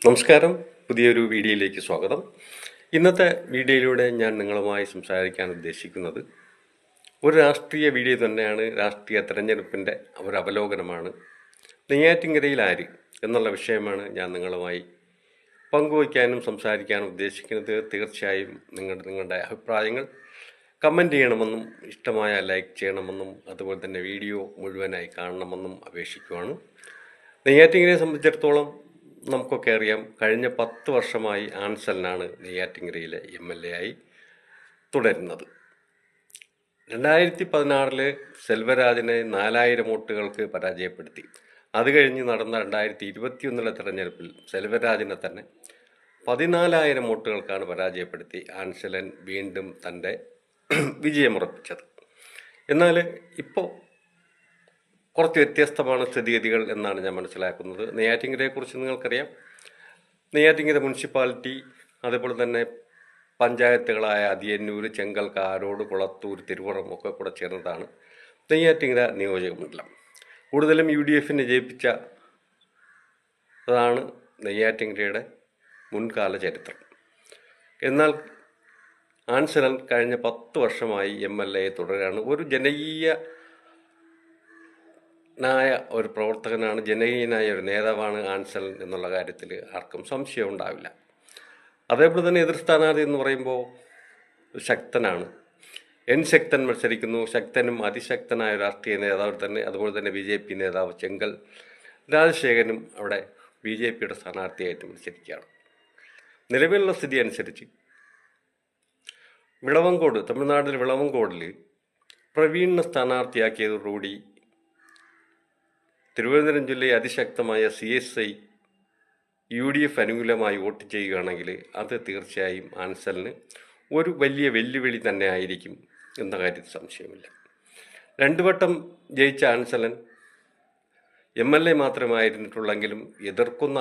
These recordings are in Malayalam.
നമസ്കാരം. പുതിയൊരു വീഡിയോയിലേക്ക് സ്വാഗതം. ഇന്നത്തെ വീഡിയോയിലൂടെ ഞാൻ നിങ്ങളുമായി സംസാരിക്കാൻ ഉദ്ദേശിക്കുന്നത് ഒരു രാഷ്ട്രീയ വീഡിയോ തന്നെയാണ്. രാഷ്ട്രീയ തെരഞ്ഞെടുപ്പിൻ്റെ ഒരു അവലോകനമാണ്. നെയ്യാറ്റിൻകരയിൽ ആര് എന്നുള്ള വിഷയമാണ് ഞാൻ നിങ്ങളുമായി പങ്കുവയ്ക്കാനും സംസാരിക്കാനും ഉദ്ദേശിക്കുന്നത്. തീർച്ചയായും നിങ്ങളുടെ അഭിപ്രായങ്ങൾ കമൻറ്റ് ചെയ്യണമെന്നും ഇഷ്ടമായ ലൈക്ക് ചെയ്യണമെന്നും അതുപോലെ തന്നെ വീഡിയോ മുഴുവനായി കാണണമെന്നും അപേക്ഷിക്കുവാണ്. നെയ്യാറ്റിൻകരയെ സംബന്ധിച്ചിടത്തോളം നമുക്കൊക്കെ അറിയാം, കഴിഞ്ഞ 10 വർഷമായി ആൻസലിനാണ് നെയ്യാറ്റിൻകരയിലെ MLA ആയി തുടരുന്നത്. 2016 സെൽവരാജിനെ 4000 വോട്ടുകൾക്ക് പരാജയപ്പെടുത്തി. അത് കഴിഞ്ഞ് നടന്ന 2021 തെരഞ്ഞെടുപ്പിൽ സെൽവരാജിനെ തന്നെ 14,000 വോട്ടുകൾക്കാണ് പരാജയപ്പെടുത്തി ആൻസലൻ വീണ്ടും തൻ്റെ വിജയമുറപ്പിച്ചത്. എന്നാൽ ഇപ്പോൾ കുറച്ച് വ്യത്യസ്തമാണ് സ്ഥിതിഗതികൾ എന്നാണ് ഞാൻ മനസ്സിലാക്കുന്നത്. നെയ്യാറ്റിൻകരയെക്കുറിച്ച് നിങ്ങൾക്കറിയാം. നെയ്യാറ്റിൻകര മുനിസിപ്പാലിറ്റി, അതേപോലെ തന്നെ പഞ്ചായത്തുകളായ അതിയന്നൂർ, ചെങ്കൽ, കാരോട്, കുളത്തൂർ, തിരുവറം ഒക്കെ കൂടെ ചേർന്നതാണ് നെയ്യാറ്റിൻകര നിയോജകമണ്ഡലം. കൂടുതലും UDF ജയിപ്പിച്ചതാണ് നെയ്യാറ്റിൻകരയുടെ മുൻകാല ചരിത്രം. എന്നാൽ ആൻസലൻ കഴിഞ്ഞ 10 വർഷമായി MLA തുടരുകയാണ്. ഒരു ഒരു പ്രവർത്തകനാണ്, ജനകീയനായ ഒരു നേതാവാണ് ആൻസലൻ എന്നുള്ള കാര്യത്തിൽ ആർക്കും സംശയം ഉണ്ടാവില്ല. അതേപോലെ തന്നെ എതിർ സ്ഥാനാർത്ഥി എന്ന് പറയുമ്പോൾ ശക്തനാണ്. ശക്തൻ മത്സരിക്കുന്നു. ശക്തനും അതിശക്തനായ രാഷ്ട്രീയ നേതാവ് തന്നെ, അതുപോലെ തന്നെ BJP നേതാവ് ചെങ്കൽ രാജശേഖരനും അവിടെ BJPയുടെ സ്ഥാനാർത്ഥിയായിട്ട് മത്സരിക്കുകയാണ്. നിലവിലുള്ള സ്ഥിതി അനുസരിച്ച് വിളവങ്കോട്, തമിഴ്നാട്ടിൽ വിളവങ്കോടിൽ പ്രവീണിനെ സ്ഥാനാർത്ഥിയാക്കിയതോടുകൂടി തിരുവനന്തപുരം ജില്ലയിൽ അതിശക്തമായ CSI UDF അനുകൂലമായി വോട്ട് ചെയ്യുകയാണെങ്കിൽ അത് തീർച്ചയായും ആൻസലിന് ഒരു വലിയ വെല്ലുവിളി തന്നെ ആയിരിക്കും എന്ന കാര്യത്തിൽ സംശയമില്ല. 2 വട്ടം ജയിച്ച ആൻസലൻ MLA മാത്രമായിരുന്നിട്ടുള്ളെങ്കിലും എതിർക്കുന്ന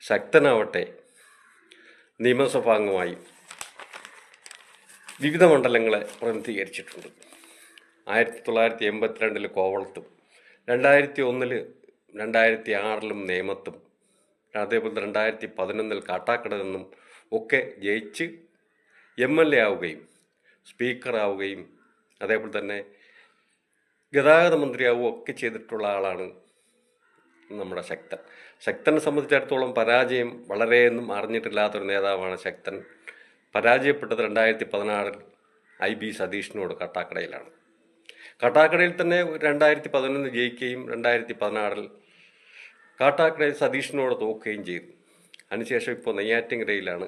ശക്തനാവട്ടെ നിയമസഭാംഗമായി വിവിധ മണ്ഡലങ്ങളെ പ്രതിനിധീകരിച്ചിട്ടുണ്ട്. 1982 കോവളത്തും 2001 2006 നേമത്തും അതേപോലെ 2011 കാട്ടാക്കടയിൽ നിന്നും ഒക്കെ ജയിച്ച് MLA ആവുകയും സ്പീക്കറാവുകയും അതേപോലെ തന്നെ ഗതാഗത മന്ത്രിയാവുകയും ഒക്കെ ചെയ്തിട്ടുള്ള ആളാണ് നമ്മുടെ ശക്തനെ സംബന്ധിച്ചിടത്തോളം പരാജയം വളരെയൊന്നും അറിഞ്ഞിട്ടില്ലാത്തൊരു നേതാവാണ് ശക്തൻ. പരാജയപ്പെട്ടത് 2016 IB സതീഷിനോട് കാട്ടാക്കടയിലാണ്. കാട്ടാക്കടയിൽ തന്നെ 2011 ജയിക്കുകയും 2016 കാട്ടാക്കടയിൽ സതീഷിനോട് തോക്കുകയും ചെയ്തു. അതിനുശേഷം ഇപ്പോൾ നെയ്യാറ്റിൻകരയിലാണ്.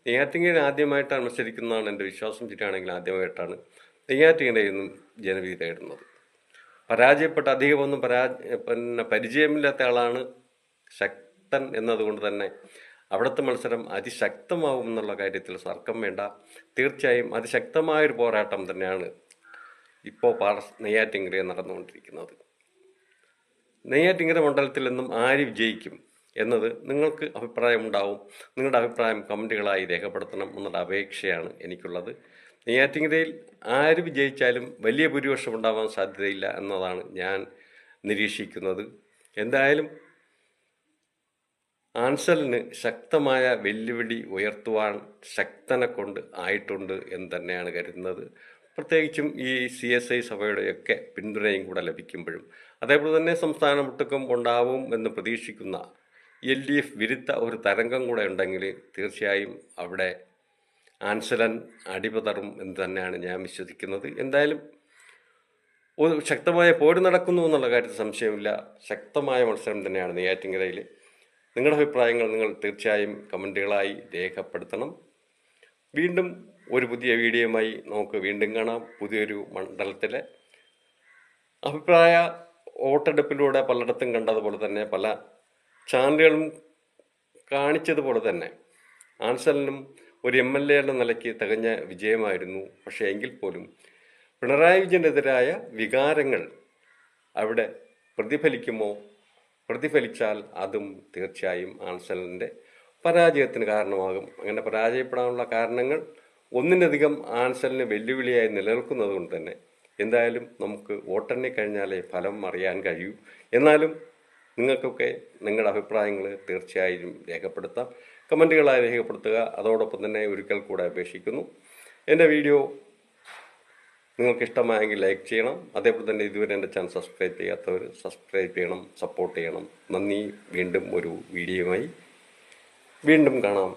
നെയ്യാറ്റിൻകരയിൽ ആദ്യമായിട്ടാണ് മത്സരിക്കുന്നതാണ് എൻ്റെ വിശ്വാസം. ശരിയാണെങ്കിൽ ആദ്യമായിട്ടാണ് നെയ്യാറ്റിൻകരയിൽ നിന്നും ജനവിധി തേടുന്നത്. പരാജയപ്പെട്ട അധികമൊന്നും പരിചയമില്ലാത്ത ആളാണ് ശക്തൻ എന്നതുകൊണ്ട് തന്നെ അവിടുത്തെ മത്സരം അതിശക്തമാവും എന്നുള്ള കാര്യത്തിൽ തർക്കം വേണ്ട. തീർച്ചയായും അതിശക്തമായൊരു പോരാട്ടം തന്നെയാണ് ഇപ്പോൾ നെയ്യാറ്റിൻകരയിൽ നടന്നുകൊണ്ടിരിക്കുന്നത്. നെയ്യാറ്റിൻകര മണ്ഡലത്തിൽ നിന്നും ആര് വിജയിക്കും എന്നത് നിങ്ങൾക്ക് അഭിപ്രായമുണ്ടാവും. നിങ്ങളുടെ അഭിപ്രായം കമൻറ്റുകളായി രേഖപ്പെടുത്തണം എന്നുള്ള അപേക്ഷയാണ് എനിക്കുള്ളത്. നെയ്യാറ്റിൻകരയിൽ ആര് വിജയിച്ചാലും വലിയ ഭൂരിപക്ഷം ഉണ്ടാവാൻ സാധ്യതയില്ല എന്നതാണ് ഞാൻ നിരീക്ഷിക്കുന്നത്. എന്തായാലും ആൻസലിന് ശക്തമായ വെല്ലുവിളി ഉയർത്തുവാൻ ശക്തനെ കൊണ്ട് ആയിട്ടുണ്ട് എന്ന് തന്നെയാണ് കരുതുന്നത്. പ്രത്യേകിച്ചും ഈ CSI സഭയുടെയൊക്കെ പിന്തുണയും കൂടെ ലഭിക്കുമ്പോഴും അതേപോലെ തന്നെ സംസ്ഥാന ഒട്ടുക്കം ഉണ്ടാവും എന്ന് പ്രതീക്ഷിക്കുന്ന LDF വിരുദ്ധ ഒരു തരംഗം കൂടെ ഉണ്ടെങ്കിൽ തീർച്ചയായും അവിടെ ആൻസലൻ അടിപതറും എന്ന് തന്നെയാണ് ഞാൻ വിശ്വസിക്കുന്നത്. എന്തായാലും ഒരു ശക്തമായ പോര് നടക്കുന്നു എന്നുള്ള കാര്യത്തിൽ സംശയമില്ല. ശക്തമായ മത്സരം തന്നെയാണ് നെയ്യാറ്റിൻകരയിൽ. നിങ്ങളുടെ അഭിപ്രായങ്ങൾ നിങ്ങൾ തീർച്ചയായും കമൻറ്റുകളായി രേഖപ്പെടുത്തണം. വീണ്ടും ഒരു പുതിയ വീഡിയോയുമായി നമുക്ക് വീണ്ടും കാണാം. പുതിയൊരു മണ്ഡലത്തിലെ അഭിപ്രായ വോട്ടെടുപ്പിലൂടെ പലയിടത്തും കണ്ടതുപോലെ തന്നെ പല ചാനലുകളും കാണിച്ചതുപോലെ തന്നെ ആൻസലിനും ഒരു MLA എന്ന നിലയ്ക്ക് തികഞ്ഞ വിജയമായിരുന്നു. പക്ഷേ എങ്കിൽ പോലും പിണറായി വിജയനെതിരായ വികാരങ്ങൾ അവിടെ പ്രതിഫലിച്ചാൽ അതും തീർച്ചയായും ആൻസലിൻ്റെ പരാജയത്തിന് കാരണമാകും. അങ്ങനെ പരാജയപ്പെടാനുള്ള കാരണങ്ങൾ ഒന്നിലധികം ആൻസലിന് വെല്ലുവിളിയായി നിലനിൽക്കുന്നത് കൊണ്ട് തന്നെ എന്തായാലും നമുക്ക് വോട്ടെണ്ണി കഴിഞ്ഞാലേ ഫലം അറിയാൻ കഴിയൂ. എന്നാലും നിങ്ങൾക്കൊക്കെ നിങ്ങളുടെ അഭിപ്രായങ്ങൾ തീർച്ചയായും രേഖപ്പെടുത്താം, കമൻറ്റുകളായി രേഖപ്പെടുത്തുക. അതോടൊപ്പം തന്നെ ഒരിക്കൽ കൂടെ അപേക്ഷിക്കുന്നു, എൻ്റെ വീഡിയോ നിങ്ങൾക്ക് ഇഷ്ടമായെങ്കിൽ ലൈക്ക് ചെയ്യണം. അതേപോലെ തന്നെ ഇതുവരെ എൻ്റെ ചാനൽ സബ്സ്ക്രൈബ് ചെയ്യാത്തവർ സബ്സ്ക്രൈബ് ചെയ്യണം, സപ്പോർട്ട് ചെയ്യണം. നന്ദി. വീണ്ടും ഒരു വീഡിയോയുമായി വീണ്ടും കാണാം.